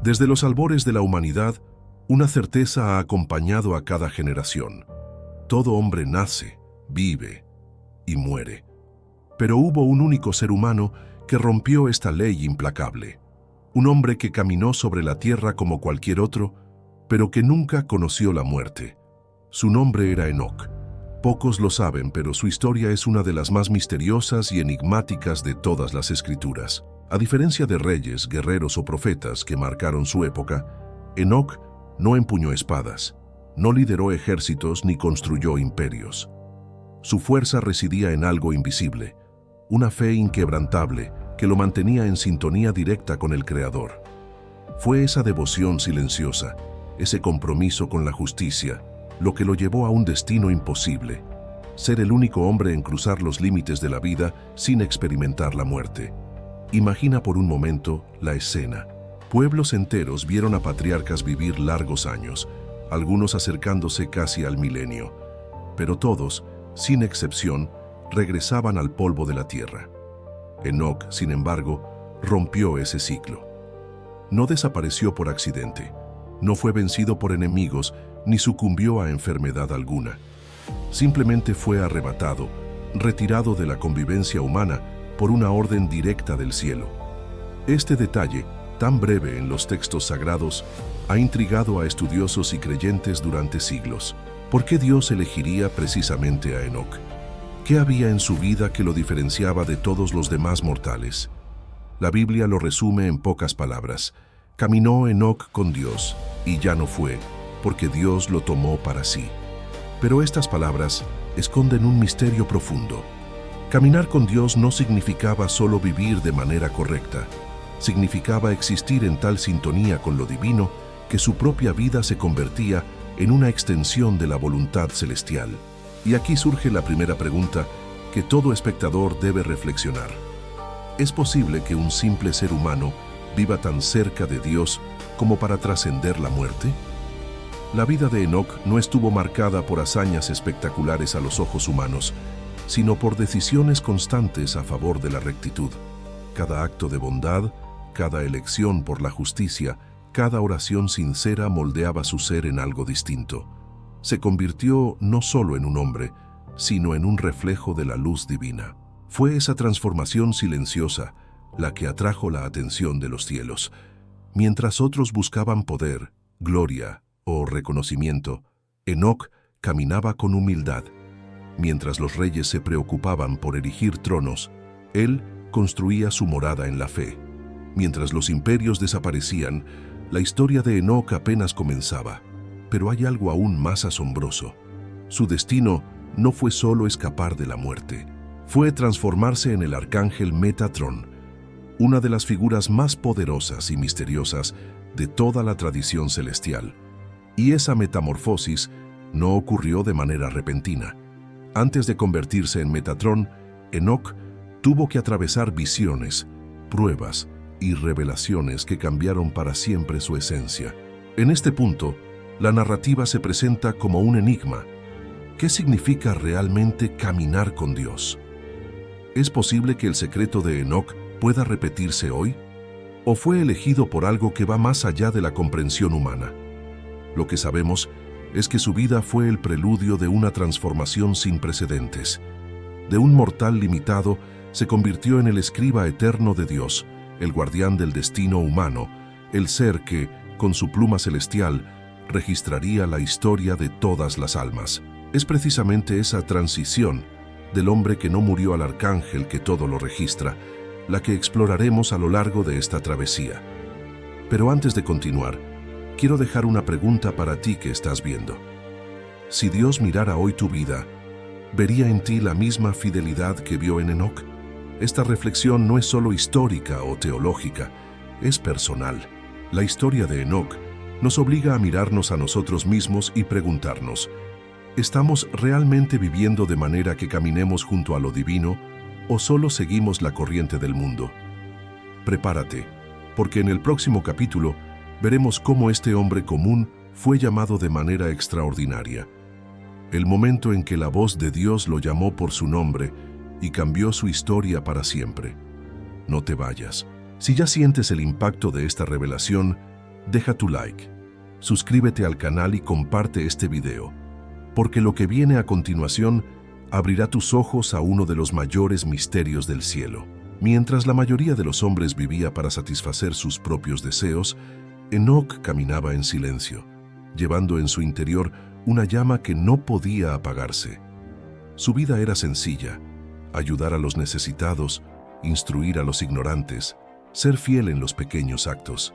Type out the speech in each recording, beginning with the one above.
Desde los albores de la humanidad, una certeza ha acompañado a cada generación. Todo hombre nace, vive y muere. Pero hubo un único ser humano que rompió esta ley implacable. Un hombre que caminó sobre la tierra como cualquier otro, pero que nunca conoció la muerte. Su nombre era Enoc. Pocos lo saben, pero su historia es una de las más misteriosas y enigmáticas de todas las escrituras. A diferencia de reyes, guerreros o profetas que marcaron su época, Enoc no empuñó espadas, no lideró ejércitos ni construyó imperios. Su fuerza residía en algo invisible, una fe inquebrantable que lo mantenía en sintonía directa con el Creador. Fue esa devoción silenciosa, ese compromiso con la justicia, lo que lo llevó a un destino imposible: ser el único hombre en cruzar los límites de la vida sin experimentar la muerte. Imagina por un momento la escena. Pueblos enteros vieron a patriarcas vivir largos años, algunos acercándose casi al milenio, pero todos, sin excepción, regresaban al polvo de la tierra. Enoc, sin embargo, rompió ese ciclo. No desapareció por accidente, no fue vencido por enemigos, ni sucumbió a enfermedad alguna. Simplemente fue arrebatado, retirado de la convivencia humana por una orden directa del cielo. Este detalle, tan breve en los textos sagrados, ha intrigado a estudiosos y creyentes durante siglos. ¿Por qué Dios elegiría precisamente a Enoc? ¿Qué había en su vida que lo diferenciaba de todos los demás mortales? La Biblia lo resume en pocas palabras. Caminó Enoc con Dios, y ya no fue, porque Dios lo tomó para sí. Pero estas palabras esconden un misterio profundo. Caminar con Dios no significaba solo vivir de manera correcta. Significaba existir en tal sintonía con lo divino que su propia vida se convertía en una extensión de la voluntad celestial. Y aquí surge la primera pregunta que todo espectador debe reflexionar. ¿Es posible que un simple ser humano viva tan cerca de Dios como para trascender la muerte? La vida de Enoc no estuvo marcada por hazañas espectaculares a los ojos humanos, sino por decisiones constantes a favor de la rectitud. Cada acto de bondad, cada elección por la justicia, cada oración sincera moldeaba su ser en algo distinto. Se convirtió no solo en un hombre, sino en un reflejo de la luz divina. Fue esa transformación silenciosa la que atrajo la atención de los cielos. Mientras otros buscaban poder, gloria o reconocimiento, Enoc caminaba con humildad. Mientras los reyes se preocupaban por erigir tronos, él construía su morada en la fe. Mientras los imperios desaparecían, la historia de Enoc apenas comenzaba. Pero hay algo aún más asombroso. Su destino no fue solo escapar de la muerte, fue transformarse en el arcángel Metatrón, una de las figuras más poderosas y misteriosas de toda la tradición celestial. Y esa metamorfosis no ocurrió de manera repentina. Antes de convertirse en Metatrón, Enoc tuvo que atravesar visiones, pruebas y revelaciones que cambiaron para siempre su esencia. En este punto, la narrativa se presenta como un enigma. ¿Qué significa realmente caminar con Dios? ¿Es posible que el secreto de Enoc pueda repetirse hoy? ¿O fue elegido por algo que va más allá de la comprensión humana? Lo que sabemos es que su vida fue el preludio de una transformación sin precedentes. De un mortal limitado, se convirtió en el escriba eterno de Dios, el guardián del destino humano, el ser que, con su pluma celestial, registraría la historia de todas las almas. Es precisamente esa transición del hombre que no murió al arcángel que todo lo registra, la que exploraremos a lo largo de esta travesía. Pero antes de continuar, quiero dejar una pregunta para ti que estás viendo. Si Dios mirara hoy tu vida, ¿vería en ti la misma fidelidad que vio en Enoc? Esta reflexión no es solo histórica o teológica, es personal. La historia de Enoc nos obliga a mirarnos a nosotros mismos y preguntarnos, ¿estamos realmente viviendo de manera que caminemos junto a lo divino o solo seguimos la corriente del mundo? Prepárate, porque en el próximo capítulo veremos cómo este hombre común fue llamado de manera extraordinaria. El momento en que la voz de Dios lo llamó por su nombre y cambió su historia para siempre. No te vayas. Si ya sientes el impacto de esta revelación, deja tu like, suscríbete al canal y comparte este video, porque lo que viene a continuación abrirá tus ojos a uno de los mayores misterios del cielo. Mientras la mayoría de los hombres vivía para satisfacer sus propios deseos, Enoc caminaba en silencio, llevando en su interior una llama que no podía apagarse. Su vida era sencilla: ayudar a los necesitados, instruir a los ignorantes, ser fiel en los pequeños actos.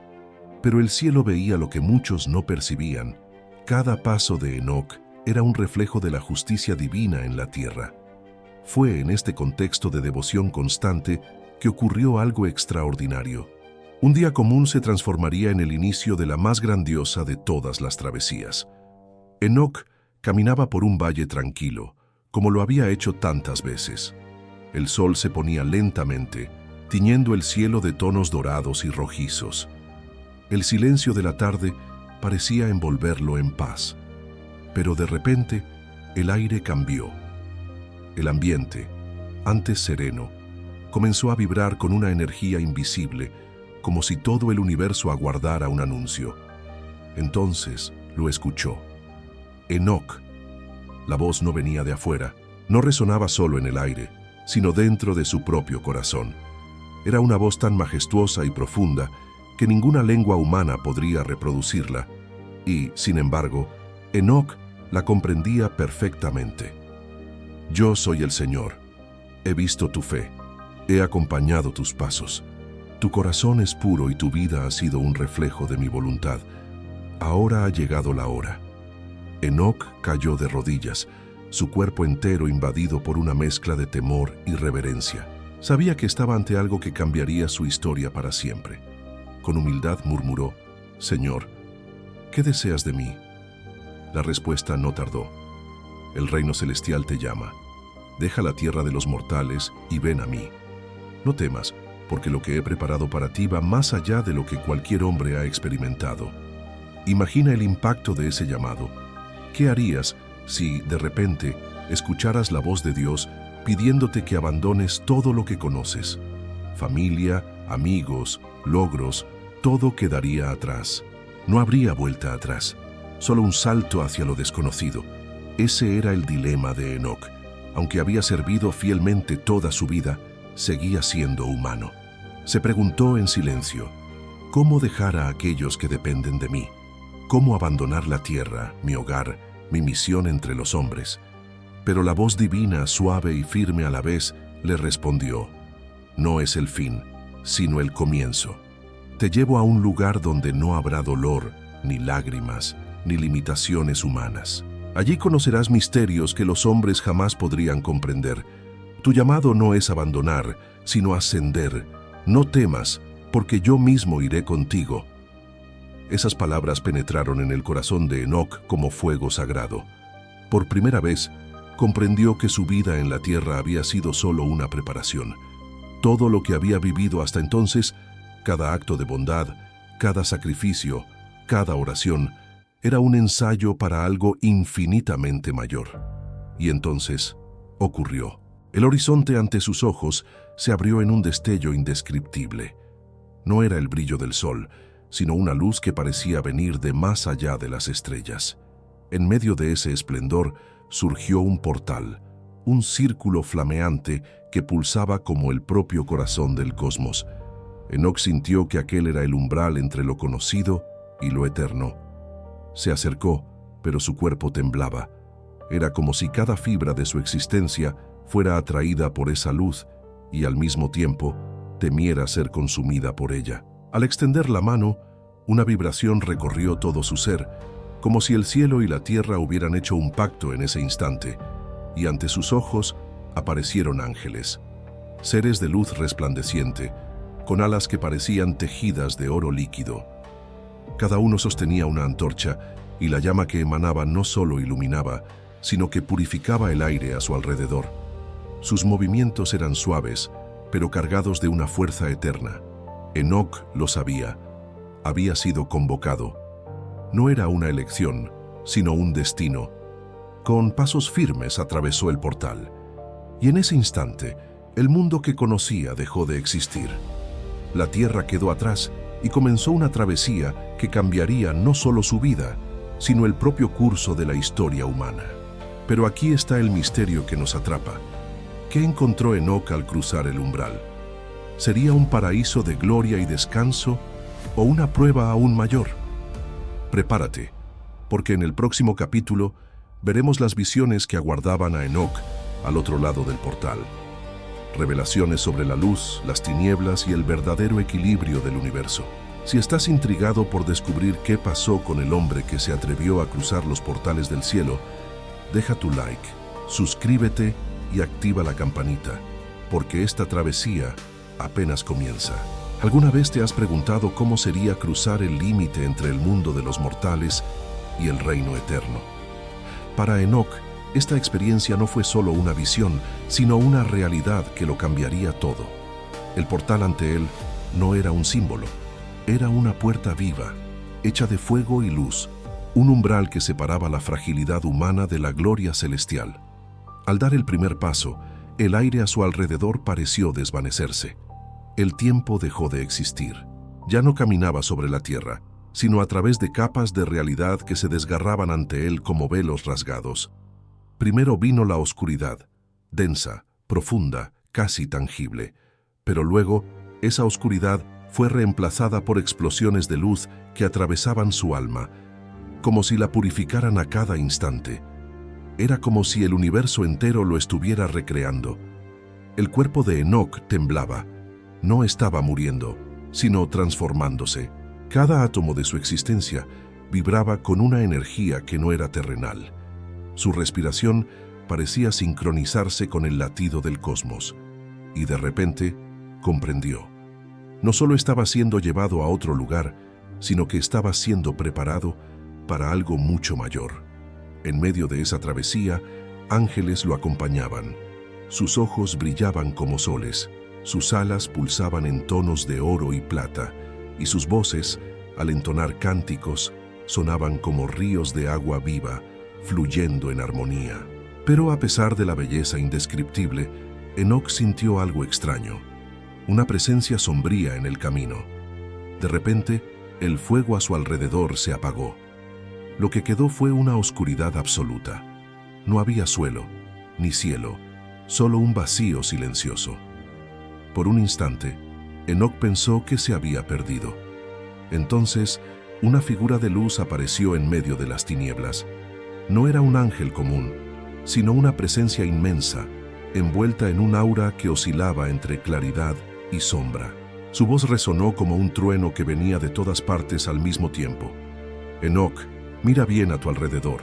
Pero el cielo veía lo que muchos no percibían. Cada paso de Enoc era un reflejo de la justicia divina en la tierra. Fue en este contexto de devoción constante que ocurrió algo extraordinario. Un día común se transformaría en el inicio de la más grandiosa de todas las travesías. Enoc caminaba por un valle tranquilo, como lo había hecho tantas veces. El sol se ponía lentamente, tiñendo el cielo de tonos dorados y rojizos. El silencio de la tarde parecía envolverlo en paz. Pero de repente, el aire cambió. El ambiente, antes sereno, comenzó a vibrar con una energía invisible, como si todo el universo aguardara un anuncio. Entonces lo escuchó. Enoc. La voz no venía de afuera, no resonaba solo en el aire, sino dentro de su propio corazón. Era una voz tan majestuosa y profunda que ninguna lengua humana podría reproducirla, y, sin embargo, Enoc la comprendía perfectamente. Yo soy el Señor. He visto tu fe. He acompañado tus pasos. Tu corazón es puro y tu vida ha sido un reflejo de mi voluntad. Ahora ha llegado la hora. Enoc cayó de rodillas, su cuerpo entero invadido por una mezcla de temor y reverencia. Sabía que estaba ante algo que cambiaría su historia para siempre. Con humildad murmuró: «Señor, ¿qué deseas de mí?». La respuesta no tardó. «El reino celestial te llama. Deja la tierra de los mortales y ven a mí. No temas, porque lo que he preparado para ti va más allá de lo que cualquier hombre ha experimentado». Imagina el impacto de ese llamado. ¿Qué harías si, de repente, escucharas la voz de Dios pidiéndote que abandones todo lo que conoces? Familia, amigos, logros, todo quedaría atrás. No habría vuelta atrás, solo un salto hacia lo desconocido. Ese era el dilema de Enoc. Aunque había servido fielmente toda su vida, seguía siendo humano. Se preguntó en silencio: ¿cómo dejar a aquellos que dependen de mí? ¿Cómo abandonar la tierra, mi hogar, mi misión entre los hombres? Pero la voz divina, suave y firme a la vez, le respondió: no es el fin, sino el comienzo. Te llevo a un lugar donde no habrá dolor, ni lágrimas, ni limitaciones humanas. Allí conocerás misterios que los hombres jamás podrían comprender. Tu llamado no es abandonar, sino ascender. No temas, porque yo mismo iré contigo. Esas palabras penetraron en el corazón de Enoc como fuego sagrado. Por primera vez, comprendió que su vida en la tierra había sido solo una preparación. Todo lo que había vivido hasta entonces, cada acto de bondad, cada sacrificio, cada oración, era un ensayo para algo infinitamente mayor. Y entonces ocurrió. El horizonte ante sus ojos se abrió en un destello indescriptible. No era el brillo del sol, sino una luz que parecía venir de más allá de las estrellas. En medio de ese esplendor surgió un portal, un círculo flameante que pulsaba como el propio corazón del cosmos. Enoc sintió que aquel era el umbral entre lo conocido y lo eterno. Se acercó, pero su cuerpo temblaba. Era como si cada fibra de su existencia fuera atraída por esa luz y al mismo tiempo temiera ser consumida por ella. Al extender la mano, una vibración recorrió todo su ser, como si el cielo y la tierra hubieran hecho un pacto en ese instante, y ante sus ojos aparecieron ángeles, seres de luz resplandeciente, con alas que parecían tejidas de oro líquido. Cada uno sostenía una antorcha, y la llama que emanaba no solo iluminaba, sino que purificaba el aire a su alrededor. Sus movimientos eran suaves, pero cargados de una fuerza eterna. Enoc lo sabía. Había sido convocado. No era una elección, sino un destino. Con pasos firmes atravesó el portal. Y en ese instante, el mundo que conocía dejó de existir. La tierra quedó atrás y comenzó una travesía que cambiaría no solo su vida, sino el propio curso de la historia humana. Pero aquí está el misterio que nos atrapa. ¿Qué encontró Enoc al cruzar el umbral? ¿Sería un paraíso de gloria y descanso o una prueba aún mayor? Prepárate, porque en el próximo capítulo veremos las visiones que aguardaban a Enoc al otro lado del portal. Revelaciones sobre la luz, las tinieblas y el verdadero equilibrio del universo. Si estás intrigado por descubrir qué pasó con el hombre que se atrevió a cruzar los portales del cielo, deja tu like, suscríbete y activa la campanita, porque esta travesía apenas comienza. ¿Alguna vez te has preguntado cómo sería cruzar el límite entre el mundo de los mortales y el reino eterno? Para Enoc, esta experiencia no fue solo una visión, sino una realidad que lo cambiaría todo. El portal ante él no era un símbolo, era una puerta viva, hecha de fuego y luz, un umbral que separaba la fragilidad humana de la gloria celestial. Al dar el primer paso, el aire a su alrededor pareció desvanecerse. El tiempo dejó de existir. Ya no caminaba sobre la tierra, sino a través de capas de realidad que se desgarraban ante él como velos rasgados. Primero vino la oscuridad, densa, profunda, casi tangible, pero luego esa oscuridad fue reemplazada por explosiones de luz que atravesaban su alma, como si la purificaran a cada instante. Era como si el universo entero lo estuviera recreando. El cuerpo de Enoc temblaba. No estaba muriendo, sino transformándose. Cada átomo de su existencia vibraba con una energía que no era terrenal. Su respiración parecía sincronizarse con el latido del cosmos. Y de repente, comprendió. No solo estaba siendo llevado a otro lugar, sino que estaba siendo preparado para algo mucho mayor. En medio de esa travesía, ángeles lo acompañaban. Sus ojos brillaban como soles, sus alas pulsaban en tonos de oro y plata, y sus voces, al entonar cánticos, sonaban como ríos de agua viva, fluyendo en armonía. Pero a pesar de la belleza indescriptible, Enoc sintió algo extraño, una presencia sombría en el camino. De repente, el fuego a su alrededor se apagó. Lo que quedó fue una oscuridad absoluta. No había suelo, ni cielo, solo un vacío silencioso. Por un instante, Enoc pensó que se había perdido. Entonces, una figura de luz apareció en medio de las tinieblas. No era un ángel común, sino una presencia inmensa, envuelta en un aura que oscilaba entre claridad y sombra. Su voz resonó como un trueno que venía de todas partes al mismo tiempo. Enoc, mira bien a tu alrededor.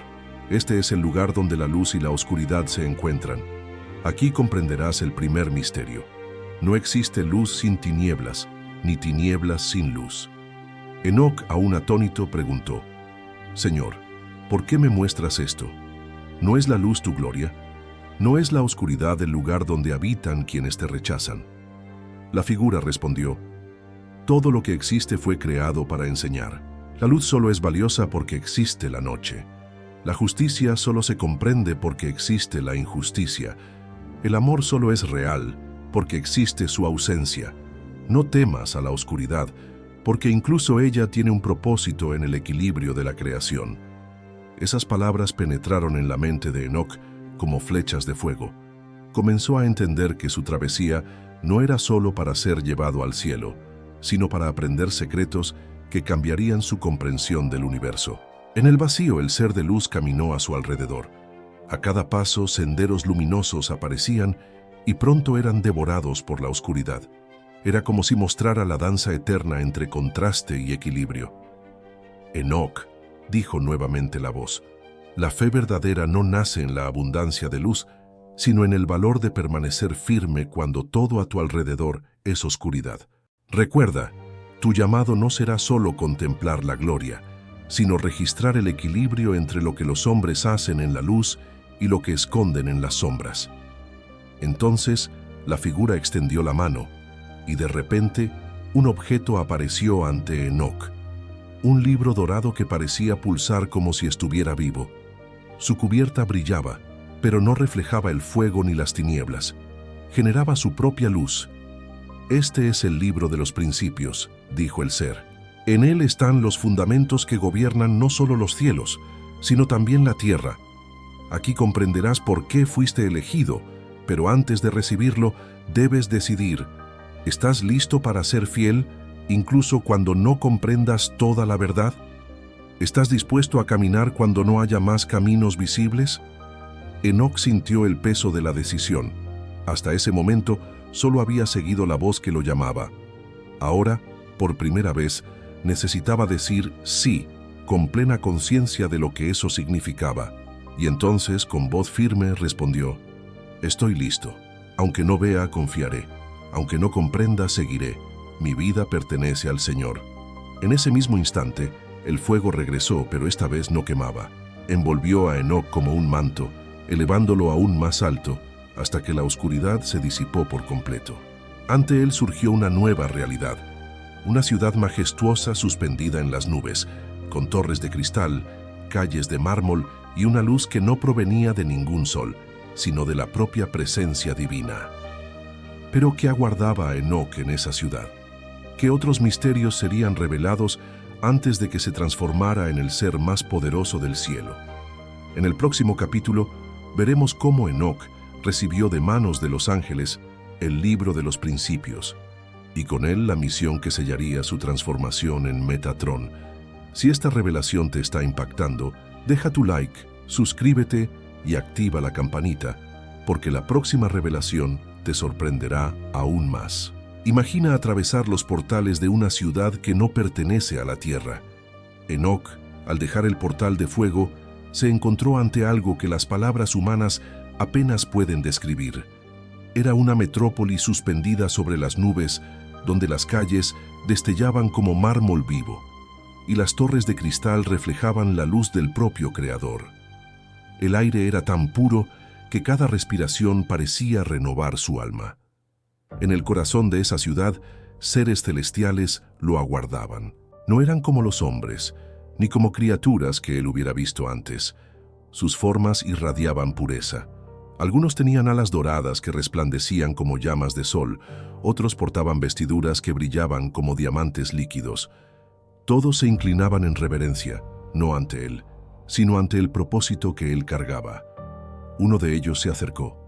Este es el lugar donde la luz y la oscuridad se encuentran. Aquí comprenderás el primer misterio. No existe luz sin tinieblas, ni tinieblas sin luz. Enoc, aún atónito, preguntó: Señor, ¿por qué me muestras esto? ¿No es la luz tu gloria? ¿No es la oscuridad el lugar donde habitan quienes te rechazan? La figura respondió: Todo lo que existe fue creado para enseñar. La luz solo es valiosa porque existe la noche. La justicia solo se comprende porque existe la injusticia. El amor solo es real porque existe su ausencia. No temas a la oscuridad, porque incluso ella tiene un propósito en el equilibrio de la creación. Esas palabras penetraron en la mente de Enoc como flechas de fuego. Comenzó a entender que su travesía no era solo para ser llevado al cielo, sino para aprender secretos que cambiarían su comprensión del universo. En el vacío, el ser de luz caminó a su alrededor. A cada paso, senderos luminosos aparecían y pronto eran devorados por la oscuridad. Era como si mostrara la danza eterna entre contraste y equilibrio. Enoc, dijo nuevamente la voz, la fe verdadera no nace en la abundancia de luz, sino en el valor de permanecer firme cuando todo a tu alrededor es oscuridad. Recuerda, tu llamado no será solo contemplar la gloria, sino registrar el equilibrio entre lo que los hombres hacen en la luz y lo que esconden en las sombras. Entonces, la figura extendió la mano, y de repente, un objeto apareció ante Enoc. Un libro dorado que parecía pulsar como si estuviera vivo. Su cubierta brillaba, pero no reflejaba el fuego ni las tinieblas. Generaba su propia luz. Este es el libro de los principios, dijo el ser. En él están los fundamentos que gobiernan no solo los cielos, sino también la tierra. Aquí comprenderás por qué fuiste elegido, pero antes de recibirlo, debes decidir, ¿estás listo para ser fiel, incluso cuando no comprendas toda la verdad? ¿Estás dispuesto a caminar cuando no haya más caminos visibles? Enoc sintió el peso de la decisión. Hasta ese momento, solo había seguido la voz que lo llamaba. Ahora, por primera vez, necesitaba decir sí, con plena conciencia de lo que eso significaba. Y entonces, con voz firme, respondió: «Estoy listo. Aunque no vea, confiaré. Aunque no comprenda, seguiré. Mi vida pertenece al Señor». En ese mismo instante, el fuego regresó, pero esta vez no quemaba. Envolvió a Enoc como un manto, elevándolo aún más alto, hasta que la oscuridad se disipó por completo. Ante él surgió una nueva realidad. Una ciudad majestuosa suspendida en las nubes, con torres de cristal, calles de mármol y una luz que no provenía de ningún sol, sino de la propia presencia divina. Pero ¿qué aguardaba a Enoc en esa ciudad? ¿Qué otros misterios serían revelados antes de que se transformara en el ser más poderoso del cielo? En el próximo capítulo veremos cómo Enoc recibió de manos de los ángeles el libro de los principios, y con él la misión que sellaría su transformación en Metatron. Si esta revelación te está impactando, deja tu like, suscríbete y activa la campanita, porque la próxima revelación te sorprenderá aún más. Imagina atravesar los portales de una ciudad que no pertenece a la tierra. Enoc, al dejar el portal de fuego, se encontró ante algo que las palabras humanas apenas pueden describir. Era una metrópoli suspendida sobre las nubes, donde las calles destellaban como mármol vivo, y las torres de cristal reflejaban la luz del propio Creador. El aire era tan puro que cada respiración parecía renovar su alma. En el corazón de esa ciudad, seres celestiales lo aguardaban. No eran como los hombres, ni como criaturas que él hubiera visto antes. Sus formas irradiaban pureza. Algunos tenían alas doradas que resplandecían como llamas de sol, otros portaban vestiduras que brillaban como diamantes líquidos. Todos se inclinaban en reverencia, no ante él, sino ante el propósito que él cargaba. Uno de ellos se acercó.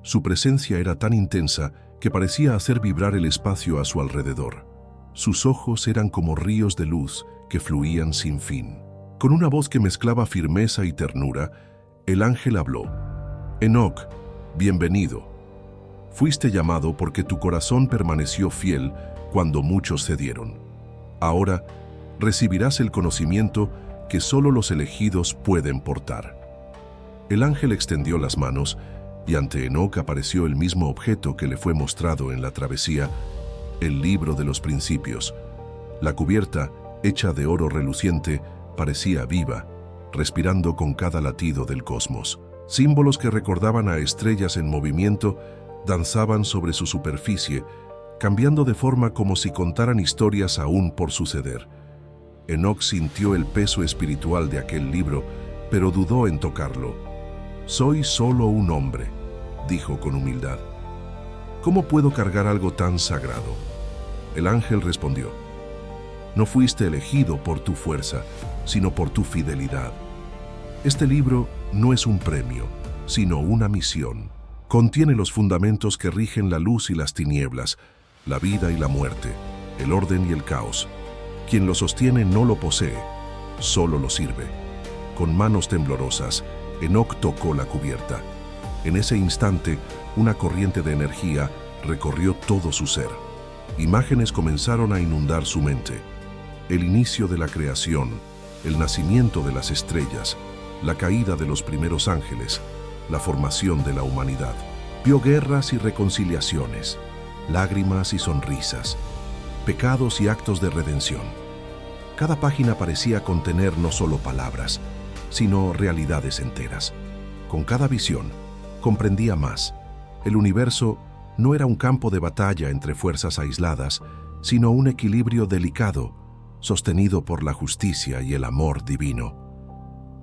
Su presencia era tan intensa que parecía hacer vibrar el espacio a su alrededor. Sus ojos eran como ríos de luz que fluían sin fin. Con una voz que mezclaba firmeza y ternura, el ángel habló: «Enoc, bienvenido. Fuiste llamado porque tu corazón permaneció fiel cuando muchos cedieron. Ahora recibirás el conocimiento que solo los elegidos pueden portar». El ángel extendió las manos y ante Enoc apareció el mismo objeto que le fue mostrado en la travesía, el libro de los principios. La cubierta, hecha de oro reluciente, parecía viva, respirando con cada latido del cosmos. Símbolos que recordaban a estrellas en movimiento danzaban sobre su superficie, cambiando de forma como si contaran historias aún por suceder. Enoc sintió el peso espiritual de aquel libro, pero dudó en tocarlo. «Soy solo un hombre», dijo con humildad. «¿Cómo puedo cargar algo tan sagrado?». El ángel respondió: «No fuiste elegido por tu fuerza, sino por tu fidelidad. Este libro no es un premio, sino una misión. Contiene los fundamentos que rigen la luz y las tinieblas, la vida y la muerte, el orden y el caos. Quien lo sostiene no lo posee, solo lo sirve». Con manos temblorosas, Enoc tocó la cubierta. En ese instante, una corriente de energía recorrió todo su ser. Imágenes comenzaron a inundar su mente. El inicio de la creación, el nacimiento de las estrellas, la caída de los primeros ángeles, la formación de la humanidad. Vio guerras y reconciliaciones, lágrimas y sonrisas, pecados y actos de redención. Cada página parecía contener no solo palabras, sino realidades enteras. Con cada visión, comprendía más. El universo no era un campo de batalla entre fuerzas aisladas, sino un equilibrio delicado, sostenido por la justicia y el amor divino.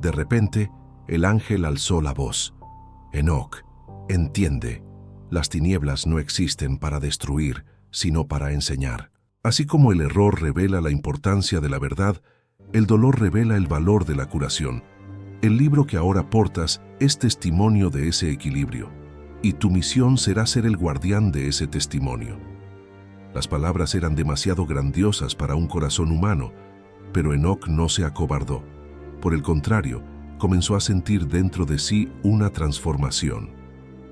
De repente, el ángel alzó la voz: «Enoc, entiende, las tinieblas no existen para destruir, sino para enseñar. Así como el error revela la importancia de la verdad, el dolor revela el valor de la curación. El libro que ahora portas es testimonio de ese equilibrio, y tu misión será ser el guardián de ese testimonio. Las palabras eran demasiado grandiosas para un corazón humano, pero Enoc no se acobardó. Por el contrario, comenzó a sentir dentro de sí una transformación.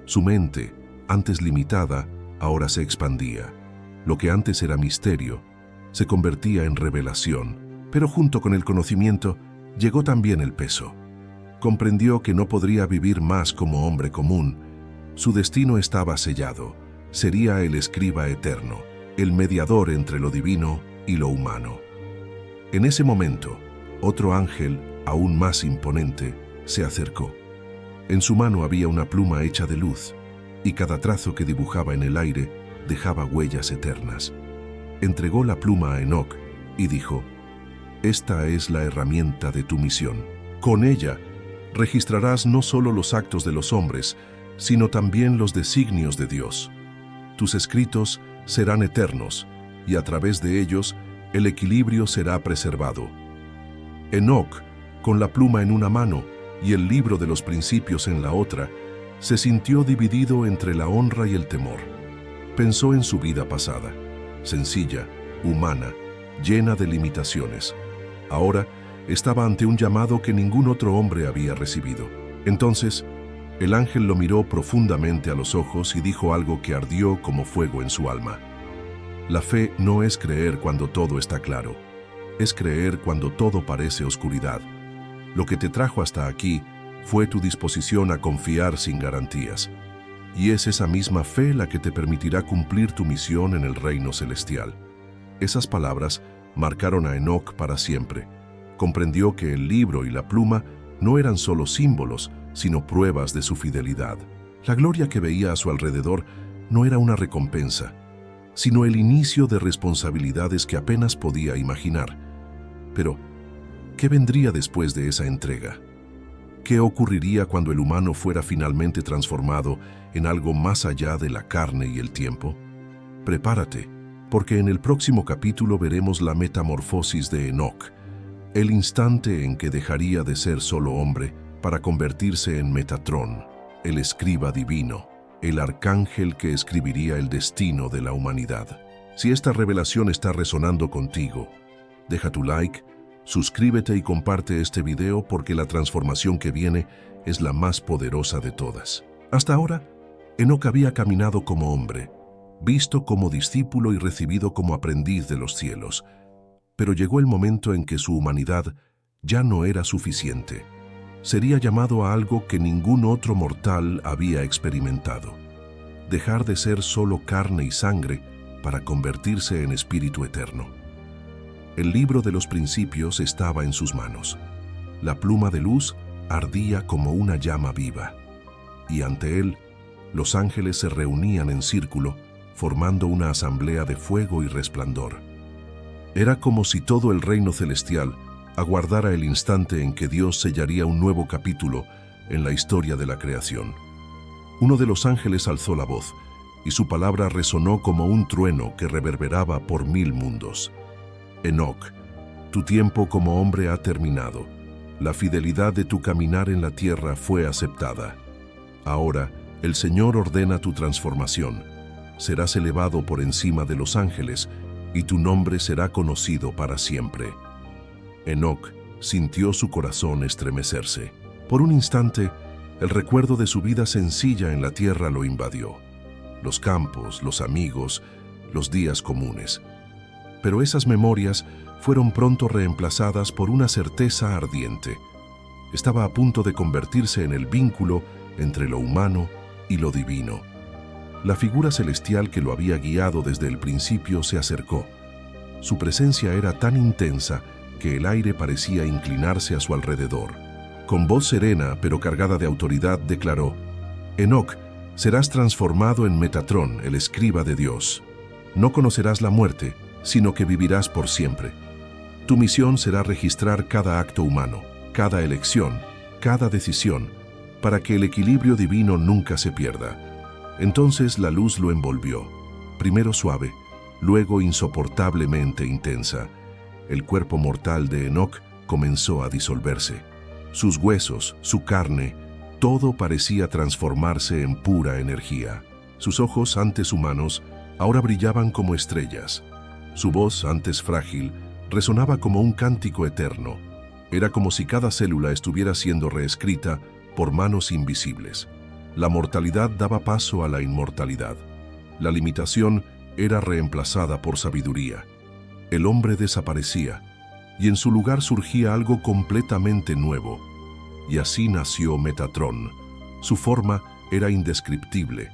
Su mente, antes limitada, ahora se expandía. Lo que antes era misterio, se convertía en revelación, pero junto con el conocimiento llegó también el peso. Comprendió que no podría vivir más como hombre común. Su destino estaba sellado. Sería el escriba eterno, el mediador entre lo divino y lo humano. En ese momento, otro ángel, aún más imponente, se acercó. En su mano había una pluma hecha de luz, y cada trazo que dibujaba en el aire dejaba huellas eternas. Entregó la pluma a Enoc y dijo: «Esta es la herramienta de tu misión. Con ella registrarás no solo los actos de los hombres, sino también los designios de Dios. Tus escritos serán eternos, y a través de ellos el equilibrio será preservado». Enoc, con la pluma en una mano y el libro de los principios en la otra, se sintió dividido entre la honra y el temor. Pensó en su vida pasada, sencilla, humana, llena de limitaciones. Ahora estaba ante un llamado que ningún otro hombre había recibido. Entonces, el ángel lo miró profundamente a los ojos y dijo algo que ardió como fuego en su alma. La fe no es creer cuando todo está claro, es creer cuando todo parece oscuridad. Lo que te trajo hasta aquí fue tu disposición a confiar sin garantías. Y es esa misma fe la que te permitirá cumplir tu misión en el reino celestial. Esas palabras marcaron a Enoc para siempre. Comprendió que el libro y la pluma no eran solo símbolos, sino pruebas de su fidelidad. La gloria que veía a su alrededor no era una recompensa, sino el inicio de responsabilidades que apenas podía imaginar. Pero, ¿qué vendría después de esa entrega? ¿Qué ocurriría cuando el humano fuera finalmente transformado en algo más allá de la carne y el tiempo? Prepárate, porque en el próximo capítulo veremos la metamorfosis de Enoc, el instante en que dejaría de ser solo hombre para convertirse en Metatrón, el escriba divino, el arcángel que escribiría el destino de la humanidad. Si esta revelación está resonando contigo, deja tu like, suscríbete y comparte este video porque la transformación que viene es la más poderosa de todas. Hasta ahora, Enoc había caminado como hombre, visto como discípulo y recibido como aprendiz de los cielos. Pero llegó el momento en que su humanidad ya no era suficiente. Sería llamado a algo que ningún otro mortal había experimentado: dejar de ser solo carne y sangre para convertirse en espíritu eterno. El libro de los principios estaba en sus manos. La pluma de luz ardía como una llama viva, y ante él, los ángeles se reunían en círculo, formando una asamblea de fuego y resplandor. Era como si todo el reino celestial aguardara el instante en que Dios sellaría un nuevo capítulo en la historia de la creación. Uno de los ángeles alzó la voz, y su palabra resonó como un trueno que reverberaba por 1000 mundos. Enoc, tu tiempo como hombre ha terminado. La fidelidad de tu caminar en la tierra fue aceptada. Ahora, el Señor ordena tu transformación. Serás elevado por encima de los ángeles, y tu nombre será conocido para siempre. Enoc sintió su corazón estremecerse. Por un instante, el recuerdo de su vida sencilla en la tierra lo invadió. Los campos, los amigos, los días comunes. Pero esas memorias fueron pronto reemplazadas por una certeza ardiente. Estaba a punto de convertirse en el vínculo entre lo humano y lo divino. La figura celestial que lo había guiado desde el principio se acercó. Su presencia era tan intensa que el aire parecía inclinarse a su alrededor. Con voz serena pero cargada de autoridad declaró: «Enoc, serás transformado en Metatrón, el escriba de Dios. No conocerás la muerte, sino que vivirás por siempre. Tu misión será registrar cada acto humano, cada elección, cada decisión, para que el equilibrio divino nunca se pierda». Entonces la luz lo envolvió, primero suave, luego insoportablemente intensa. El cuerpo mortal de Enoc comenzó a disolverse. Sus huesos, su carne, todo parecía transformarse en pura energía. Sus ojos, antes humanos, ahora brillaban como estrellas. Su voz, antes frágil, resonaba como un cántico eterno. Era como si cada célula estuviera siendo reescrita por manos invisibles. La mortalidad daba paso a la inmortalidad. La limitación era reemplazada por sabiduría. El hombre desaparecía, y en su lugar surgía algo completamente nuevo. Y así nació Metatron. Su forma era indescriptible.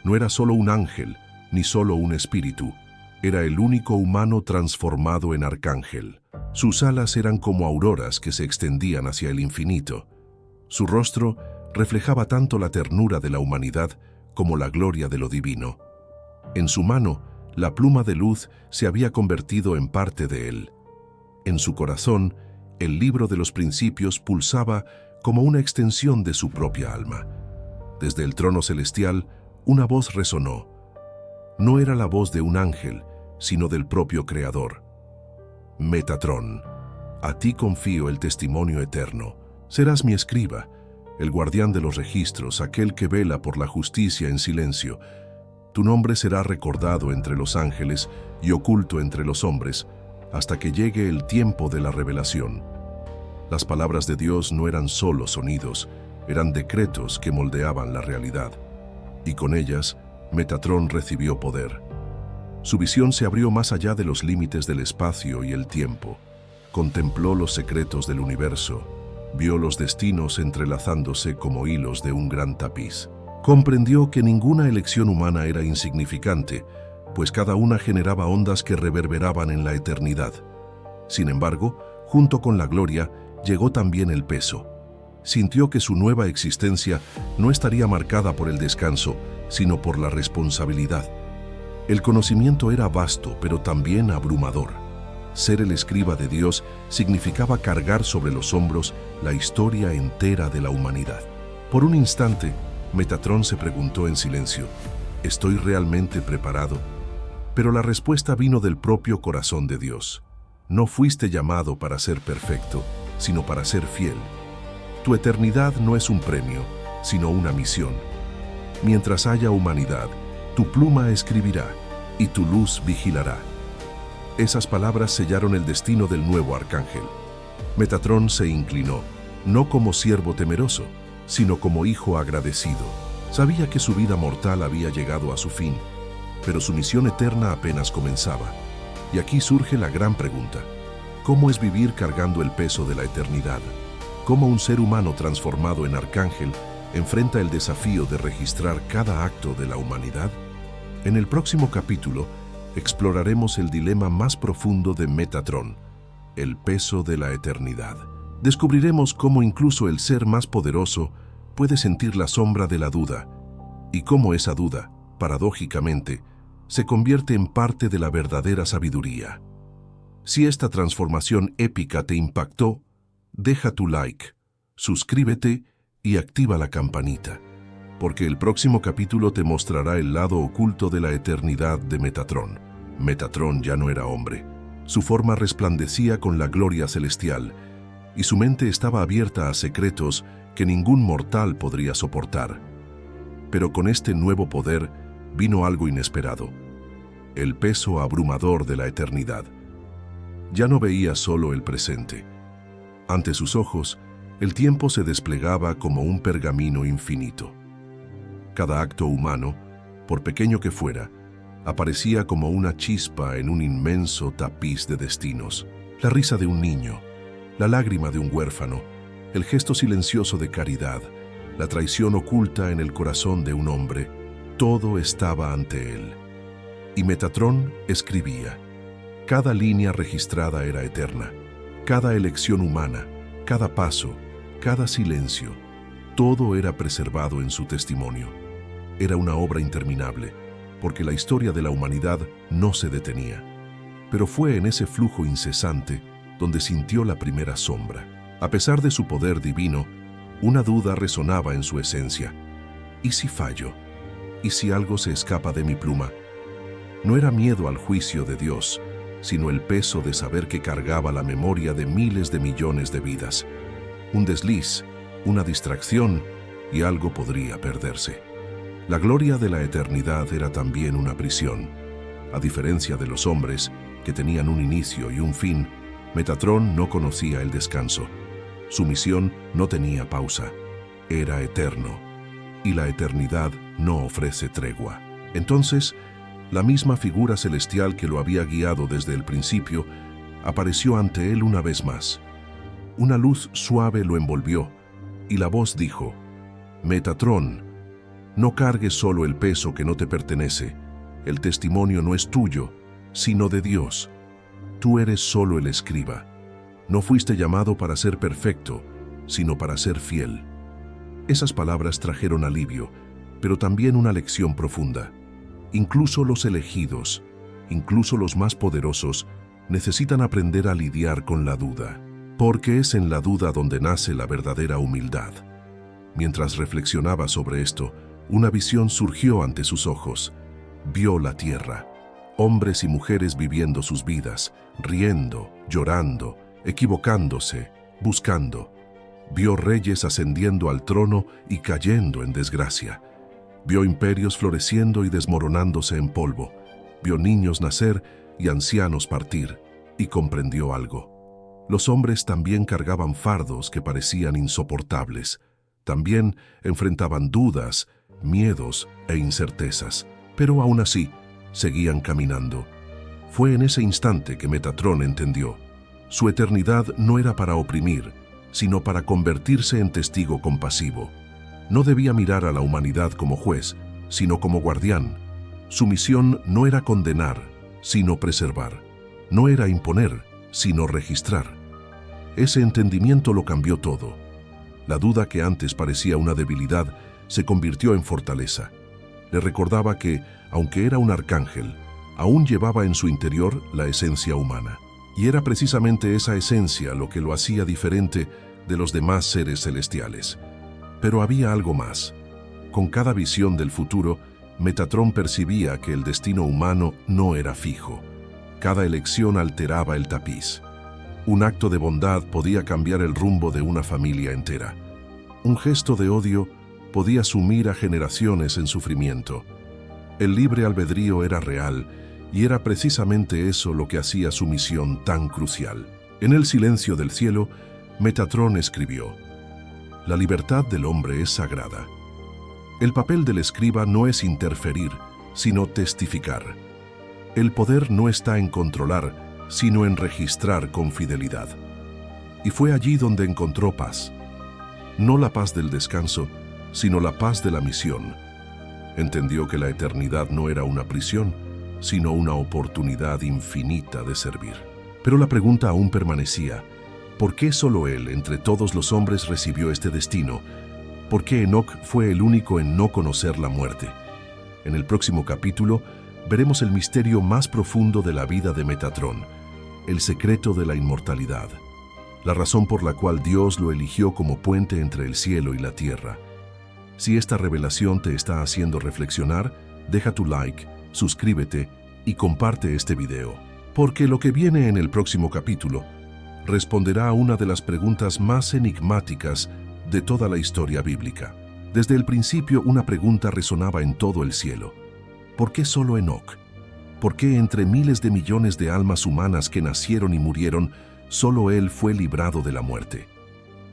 No era solo un ángel, ni solo un espíritu. Era el único humano transformado en arcángel. Sus alas eran como auroras que se extendían hacia el infinito. Su rostro reflejaba tanto la ternura de la humanidad como la gloria de lo divino. En su mano, la pluma de luz se había convertido en parte de él. En su corazón, el libro de los principios pulsaba como una extensión de su propia alma. Desde el trono celestial, una voz resonó. No era la voz de un ángel, sino del propio Creador. Metatron, a ti confío el testimonio eterno. Serás mi escriba, el guardián de los registros, aquel que vela por la justicia en silencio. Tu nombre será recordado entre los ángeles y oculto entre los hombres, hasta que llegue el tiempo de la revelación. Las palabras de Dios no eran solo sonidos, eran decretos que moldeaban la realidad. Y con ellas, Metatron recibió poder. Su visión se abrió más allá de los límites del espacio y el tiempo. Contempló los secretos del universo, vio los destinos entrelazándose como hilos de un gran tapiz. Comprendió que ninguna elección humana era insignificante, pues cada una generaba ondas que reverberaban en la eternidad. Sin embargo, junto con la gloria, llegó también el peso. Sintió que su nueva existencia no estaría marcada por el descanso, sino por la responsabilidad. El conocimiento era vasto, pero también abrumador. Ser el escriba de Dios significaba cargar sobre los hombros la historia entera de la humanidad. Por un instante, Metatron se preguntó en silencio, ¿estoy realmente preparado? Pero la respuesta vino del propio corazón de Dios. No fuiste llamado para ser perfecto, sino para ser fiel. Tu eternidad no es un premio, sino una misión. Mientras haya humanidad, tu pluma escribirá y tu luz vigilará. Esas palabras sellaron el destino del nuevo arcángel. Metatron se inclinó, no como siervo temeroso, sino como hijo agradecido. Sabía que su vida mortal había llegado a su fin, pero su misión eterna apenas comenzaba. Y aquí surge la gran pregunta: ¿cómo es vivir cargando el peso de la eternidad? ¿Cómo un ser humano transformado en arcángel enfrenta el desafío de registrar cada acto de la humanidad? En el próximo capítulo, exploraremos el dilema más profundo de Metatron, el peso de la eternidad. Descubriremos cómo incluso el ser más poderoso puede sentir la sombra de la duda, y cómo esa duda, paradójicamente, se convierte en parte de la verdadera sabiduría. Si esta transformación épica te impactó, deja tu like, suscríbete y activa la campanita, porque el próximo capítulo te mostrará el lado oculto de la eternidad de Metatron. Metatron ya no era hombre. Su forma resplandecía con la gloria celestial, y su mente estaba abierta a secretos que ningún mortal podría soportar. Pero con este nuevo poder vino algo inesperado: el peso abrumador de la eternidad. Ya no veía solo el presente. Ante sus ojos, el tiempo se desplegaba como un pergamino infinito. Cada acto humano, por pequeño que fuera, aparecía como una chispa en un inmenso tapiz de destinos. La risa de un niño, la lágrima de un huérfano, el gesto silencioso de caridad, la traición oculta en el corazón de un hombre, todo estaba ante él. Y Metatron escribía. Cada línea registrada era eterna. Cada elección humana, cada paso, cada silencio, todo era preservado en su testimonio. Era una obra interminable, porque la historia de la humanidad no se detenía. Pero fue en ese flujo incesante donde sintió la primera sombra. A pesar de su poder divino, una duda resonaba en su esencia. ¿Y si fallo? ¿Y si algo se escapa de mi pluma? No era miedo al juicio de Dios, sino el peso de saber que cargaba la memoria de miles de millones de vidas. Un desliz, una distracción, y algo podría perderse. La gloria de la eternidad era también una prisión. A diferencia de los hombres, que tenían un inicio y un fin, Metatrón no conocía el descanso. Su misión no tenía pausa. Era eterno. Y la eternidad no ofrece tregua. Entonces, la misma figura celestial que lo había guiado desde el principio, apareció ante él una vez más. Una luz suave lo envolvió, y la voz dijo: Metatrón, no cargues solo el peso que no te pertenece. El testimonio no es tuyo, sino de Dios. Tú eres solo el escriba. No fuiste llamado para ser perfecto, sino para ser fiel. Esas palabras trajeron alivio, pero también una lección profunda. Incluso los elegidos, incluso los más poderosos, necesitan aprender a lidiar con la duda, porque es en la duda donde nace la verdadera humildad. Mientras reflexionaba sobre esto, una visión surgió ante sus ojos. Vio la tierra, hombres y mujeres viviendo sus vidas, riendo, llorando, equivocándose, buscando. Vio reyes ascendiendo al trono y cayendo en desgracia. Vio imperios floreciendo y desmoronándose en polvo. Vio niños nacer y ancianos partir, y comprendió algo. Los hombres también cargaban fardos que parecían insoportables. También enfrentaban dudas, miedos e incertezas, pero aún así seguían caminando. Fue en ese instante que Metatrón entendió. Su eternidad no era para oprimir, sino para convertirse en testigo compasivo. No debía mirar a la humanidad como juez, sino como guardián. Su misión no era condenar, sino preservar. No era imponer, sino registrar. Ese entendimiento lo cambió todo. La duda que antes parecía una debilidad se convirtió en fortaleza. Le recordaba que, aunque era un arcángel, aún llevaba en su interior la esencia humana. Y era precisamente esa esencia lo que lo hacía diferente de los demás seres celestiales. Pero había algo más. Con cada visión del futuro, Metatrón percibía que el destino humano no era fijo. Cada elección alteraba el tapiz. Un acto de bondad podía cambiar el rumbo de una familia entera. Un gesto de odio podía sumir a generaciones en sufrimiento. El libre albedrío era real, y era precisamente eso lo que hacía su misión tan crucial. En el silencio del cielo, Metatrón escribió: La libertad del hombre es sagrada. El papel del escriba no es interferir, sino testificar. El poder no está en controlar, sino en registrar con fidelidad. Y fue allí donde encontró paz. No la paz del descanso, sino la paz de la misión. Entendió que la eternidad no era una prisión, sino una oportunidad infinita de servir. Pero la pregunta aún permanecía: ¿por qué solo él, entre todos los hombres, recibió este destino? ¿Por qué Enoc fue el único en no conocer la muerte? En el próximo capítulo veremos el misterio más profundo de la vida de Metatrón, el secreto de la inmortalidad, la razón por la cual Dios lo eligió como puente entre el cielo y la tierra. Si esta revelación te está haciendo reflexionar, deja tu like, suscríbete y comparte este video, porque lo que viene en el próximo capítulo responderá a una de las preguntas más enigmáticas de toda la historia bíblica. Desde el principio, una pregunta resonaba en todo el cielo: ¿por qué solo Enoc? ¿Por qué entre miles de millones de almas humanas que nacieron y murieron, solo él fue librado de la muerte?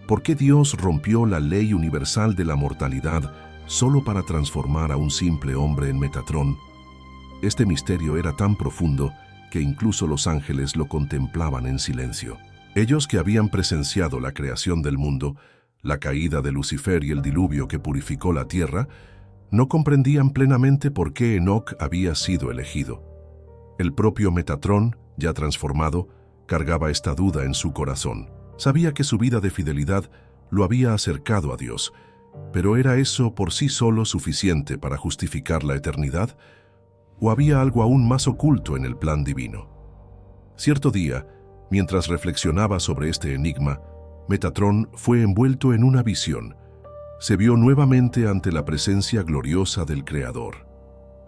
¿Por qué Dios rompió la ley universal de la mortalidad solo para transformar a un simple hombre en Metatrón? Este misterio era tan profundo que incluso los ángeles lo contemplaban en silencio. Ellos, que habían presenciado la creación del mundo, la caída de Lucifer y el diluvio que purificó la tierra, no comprendían plenamente por qué Enoc había sido elegido. El propio Metatrón, ya transformado, cargaba esta duda en su corazón. Sabía que su vida de fidelidad lo había acercado a Dios, pero ¿era eso por sí solo suficiente para justificar la eternidad? ¿O había algo aún más oculto en el plan divino? Cierto día, mientras reflexionaba sobre este enigma, Metatrón fue envuelto en una visión. Se vio nuevamente ante la presencia gloriosa del Creador.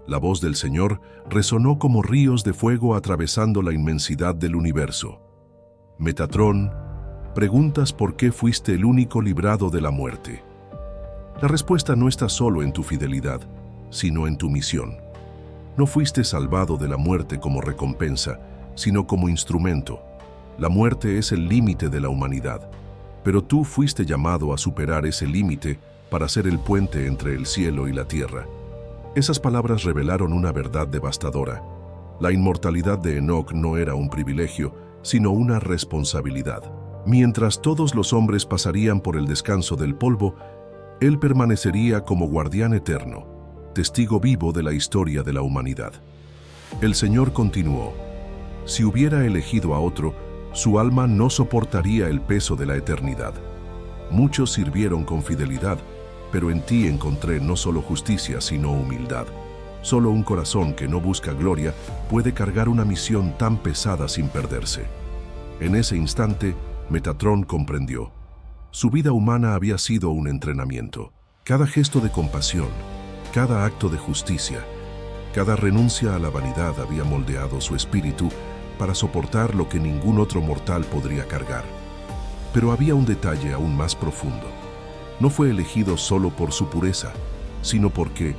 La voz del Señor resonó como ríos de fuego atravesando la inmensidad del universo. Metatrón, preguntas por qué fuiste el único librado de la muerte. La respuesta no está solo en tu fidelidad, sino en tu misión. No fuiste salvado de la muerte como recompensa, sino como instrumento. La muerte es el límite de la humanidad, pero tú fuiste llamado a superar ese límite para ser el puente entre el cielo y la tierra. Esas palabras revelaron una verdad devastadora. La inmortalidad de Enoc no era un privilegio, sino una responsabilidad. Mientras todos los hombres pasarían por el descanso del polvo, él permanecería como guardián eterno, testigo vivo de la historia de la humanidad. El Señor continuó: si hubiera elegido a otro, su alma no soportaría el peso de la eternidad. Muchos sirvieron con fidelidad, pero en ti encontré no solo justicia, sino humildad. Solo un corazón que no busca gloria puede cargar una misión tan pesada sin perderse. En ese instante, Metatrón comprendió. Su vida humana había sido un entrenamiento. Cada gesto de compasión, cada acto de justicia, cada renuncia a la vanidad había moldeado su espíritu para soportar lo que ningún otro mortal podría cargar. Pero había un detalle aún más profundo. No fue elegido solo por su pureza, sino porque,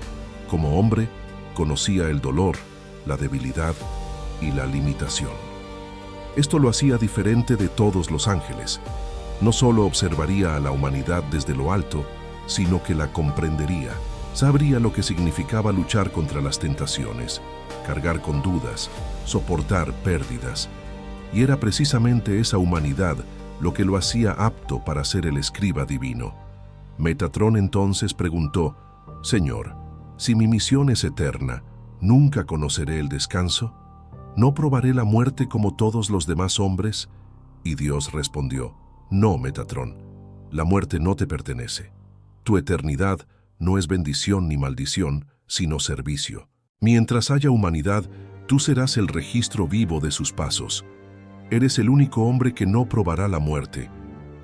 como hombre, conocía el dolor, la debilidad y la limitación. Esto lo hacía diferente de todos los ángeles. No solo observaría a la humanidad desde lo alto, sino que la comprendería. Sabría lo que significaba luchar contra las tentaciones, cargar con dudas, soportar pérdidas. Y era precisamente esa humanidad lo que lo hacía apto para ser el escriba divino. Metatrón entonces preguntó: Señor, si mi misión es eterna, ¿nunca conoceré el descanso? ¿No probaré la muerte como todos los demás hombres? Y Dios respondió: No, Metatrón, la muerte no te pertenece. Tu eternidad no es bendición ni maldición, sino servicio. Mientras haya humanidad, tú serás el registro vivo de sus pasos. Eres el único hombre que no probará la muerte,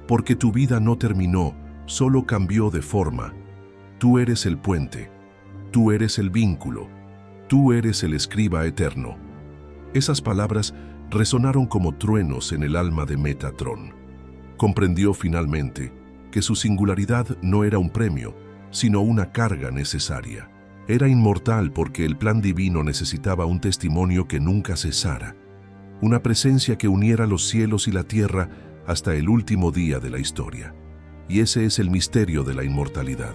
porque tu vida no terminó, solo cambió de forma. Tú eres el puente, tú eres el vínculo, tú eres el escriba eterno. Esas palabras resonaron como truenos en el alma de Metatrón. Comprendió finalmente que su singularidad no era un premio, sino una carga necesaria. Era inmortal porque el plan divino necesitaba un testimonio que nunca cesara, una presencia que uniera los cielos y la tierra hasta el último día de la historia. Y ese es el misterio de la inmortalidad.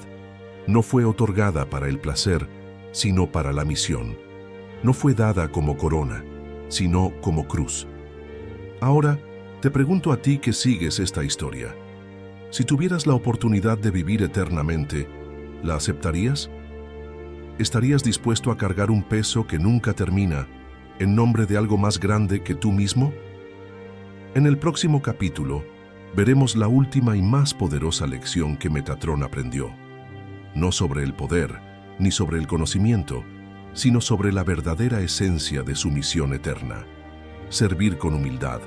No fue otorgada para el placer, sino para la misión. No fue dada como corona, sino como cruz. Ahora, te pregunto a ti que sigues esta historia. Si tuvieras la oportunidad de vivir eternamente, ¿la aceptarías? ¿Estarías dispuesto a cargar un peso que nunca termina en nombre de algo más grande que tú mismo? En el próximo capítulo, veremos la última y más poderosa lección que Metatrón aprendió. No sobre el poder, ni sobre el conocimiento, sino sobre la verdadera esencia de su misión eterna: servir con humildad,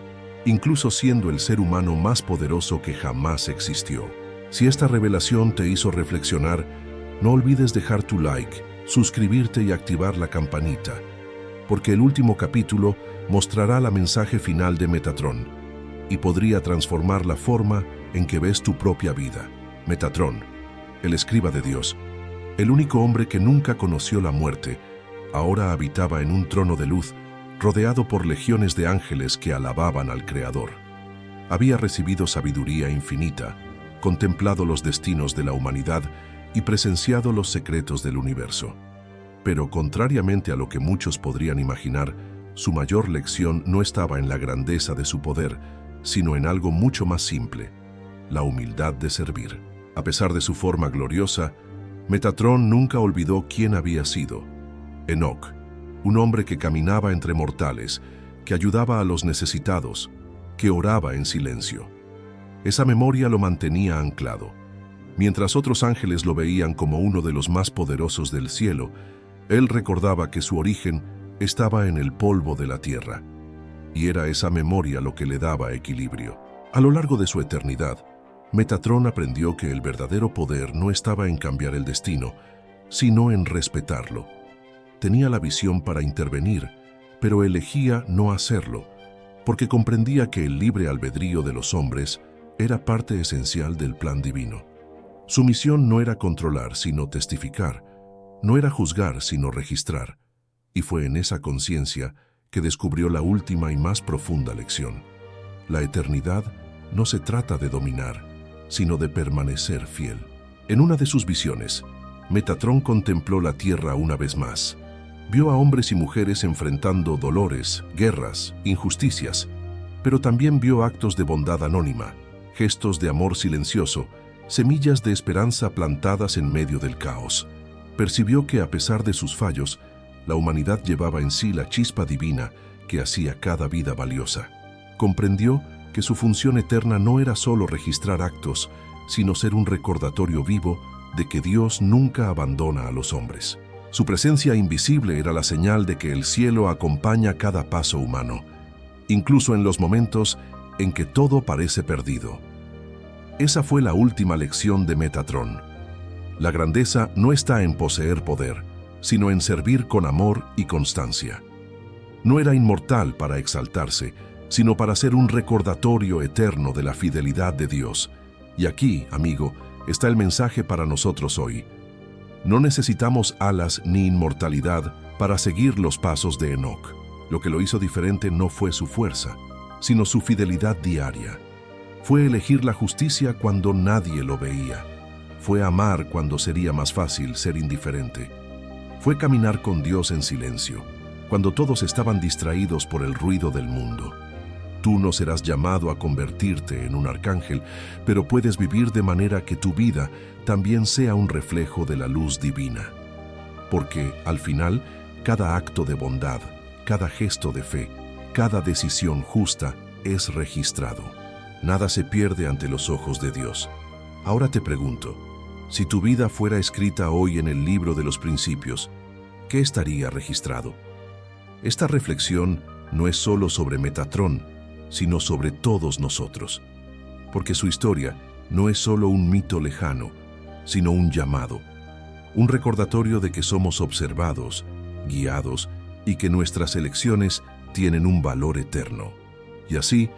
incluso siendo el ser humano más poderoso que jamás existió. Si esta revelación te hizo reflexionar, no olvides dejar tu like, suscribirte y activar la campanita, porque el último capítulo mostrará la mensaje final de Metatrón y podría transformar la forma en que ves tu propia vida. Metatrón, el escriba de Dios, el único hombre que nunca conoció la muerte, ahora habitaba en un trono de luz, rodeado por legiones de ángeles que alababan al Creador. Había recibido sabiduría infinita, contemplado los destinos de la humanidad y presenciado los secretos del universo. Pero contrariamente a lo que muchos podrían imaginar, su mayor lección no estaba en la grandeza de su poder, sino en algo mucho más simple: la humildad de servir. A pesar de su forma gloriosa, Metatrón nunca olvidó quién había sido. Enoc, un hombre que caminaba entre mortales, que ayudaba a los necesitados, que oraba en silencio. Esa memoria lo mantenía anclado. Mientras otros ángeles lo veían como uno de los más poderosos del cielo, él recordaba que su origen estaba en el polvo de la tierra. Y era esa memoria lo que le daba equilibrio. A lo largo de su eternidad, Metatrón aprendió que el verdadero poder no estaba en cambiar el destino, sino en respetarlo. tenía la visión para intervenir, pero elegía no hacerlo, porque comprendía que el libre albedrío de los hombres era parte esencial del plan divino. Su misión no era controlar, sino testificar, no era juzgar, sino registrar, y fue en esa conciencia que descubrió la última y más profunda lección. La eternidad no se trata de dominar, sino de permanecer fiel. En una de sus visiones, Metatrón contempló la tierra una vez más. Vio a hombres y mujeres enfrentando dolores, guerras, injusticias, pero también vio actos de bondad anónima, gestos de amor silencioso, semillas de esperanza plantadas en medio del caos. Percibió que a pesar de sus fallos, la humanidad llevaba en sí la chispa divina que hacía cada vida valiosa. Comprendió que su función eterna no era solo registrar actos, sino ser un recordatorio vivo de que Dios nunca abandona a los hombres. Su presencia invisible era la señal de que el cielo acompaña cada paso humano, incluso en los momentos en que todo parece perdido. Esa fue la última lección de Metatrón. La grandeza no está en poseer poder, sino en servir con amor y constancia. No era inmortal para exaltarse, sino para ser un recordatorio eterno de la fidelidad de Dios. Y aquí, amigo, está el mensaje para nosotros hoy. No necesitamos alas ni inmortalidad para seguir los pasos de Enoc. Lo que lo hizo diferente no fue su fuerza, sino su fidelidad diaria. Fue elegir la justicia cuando nadie lo veía. Fue amar cuando sería más fácil ser indiferente. Fue caminar con Dios en silencio, cuando todos estaban distraídos por el ruido del mundo. Tú no serás llamado a convertirte en un arcángel, pero puedes vivir de manera que tu vida también sea un reflejo de la luz divina. Porque, al final, cada acto de bondad, cada gesto de fe, cada decisión justa es registrado. Nada se pierde ante los ojos de Dios. Ahora te pregunto, si tu vida fuera escrita hoy en el libro de los principios, ¿qué estaría registrado? Esta reflexión no es solo sobre Metatrón, sino sobre todos nosotros, porque su historia no es solo un mito lejano, sino un llamado, un recordatorio de que somos observados, guiados y que nuestras elecciones tienen un valor eterno. Y así,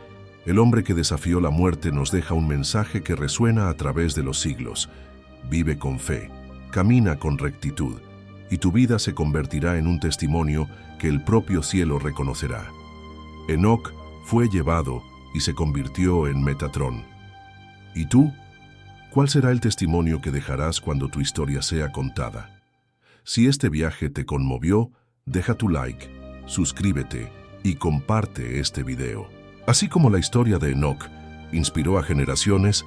el hombre que desafió la muerte nos deja un mensaje que resuena a través de los siglos. Vive con fe, camina con rectitud, y tu vida se convertirá en un testimonio que el propio cielo reconocerá. Enoc fue llevado y se convirtió en Metatrón. ¿Y tú? ¿Cuál será el testimonio que dejarás cuando tu historia sea contada? Si este viaje te conmovió, deja tu like, suscríbete y comparte este video. Así como la historia de Enoc inspiró a generaciones,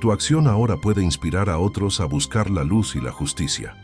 tu acción ahora puede inspirar a otros a buscar la luz y la justicia.